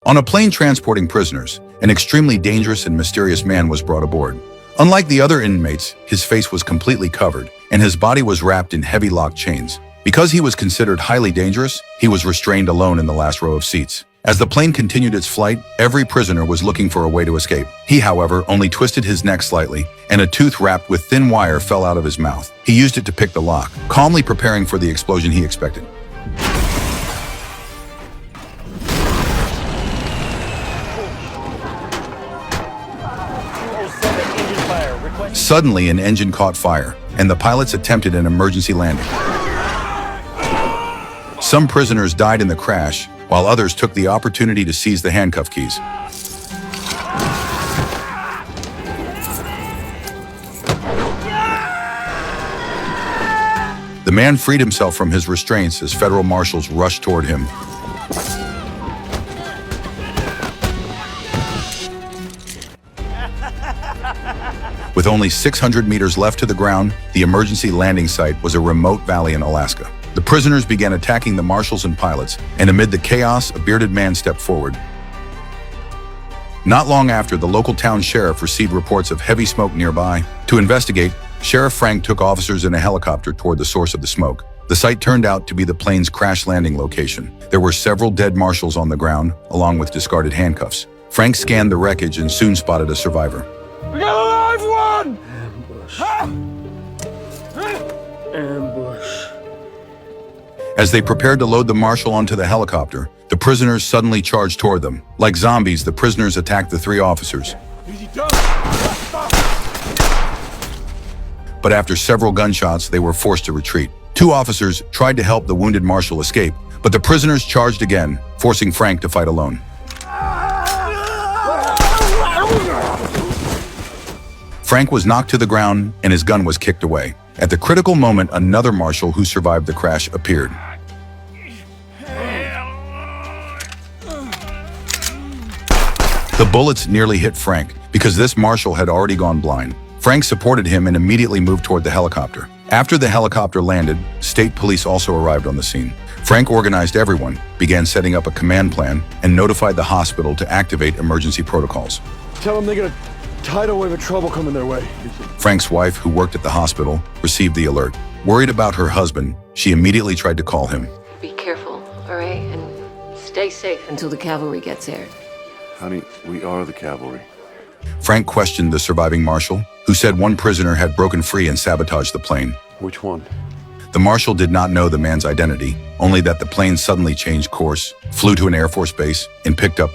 On a plane transporting prisoners, an extremely dangerous and mysterious man was brought aboard. Unlike the other inmates, his face was completely covered, and his body was wrapped in heavy locked chains. Because he was considered highly dangerous, he was restrained alone in the last row of seats. As the plane continued its flight, every prisoner was looking for a way to escape. He, however, only twisted his neck slightly, and a tooth wrapped with thin wire fell out of his mouth. He used it to pick the lock, calmly preparing for the explosion he expected. Suddenly, an engine caught fire, and the pilots attempted an emergency landing. Some prisoners died in the crash, while others took the opportunity to seize the handcuff keys. The man freed himself from his restraints as federal marshals rushed toward him. With only 600 meters left to the ground, the emergency landing site was a remote valley in Alaska. The prisoners began attacking the marshals and pilots, and amid the chaos, a bearded man stepped forward. Not long after, the local town sheriff received reports of heavy smoke nearby. To investigate, Sheriff Frank took officers in a helicopter toward the source of the smoke. The site turned out to be the plane's crash landing location. There were several dead marshals on the ground, along with discarded handcuffs. Frank scanned the wreckage and soon spotted a survivor. We got a live one! Ambush. Ambush. As they prepared to load the marshal onto the helicopter, the prisoners suddenly charged toward them. Like zombies, the prisoners attacked the three officers. But after several gunshots, they were forced to retreat. Two officers tried to help the wounded marshal escape, but the prisoners charged again, forcing Frank to fight alone. Frank was knocked to the ground and his gun was kicked away. At the critical moment, another marshal who survived the crash appeared. The bullets nearly hit Frank because this marshal had already gone blind. Frank supported him and immediately moved toward the helicopter. After the helicopter landed, state police also arrived on the scene. Frank organized everyone, began setting up a command plan, and notified the hospital to activate emergency protocols. Tell them they got a tidal wave of trouble coming their way. Frank's wife, who worked at the hospital, received the alert. Worried about her husband, she immediately tried to call him. Be careful, all right? And stay safe until the cavalry gets here. Honey, we are the cavalry. Frank questioned the surviving marshal, who said one prisoner had broken free and sabotaged the plane. Which one? The marshal did not know the man's identity, only that the plane suddenly changed course, flew to an Air Force base, and picked up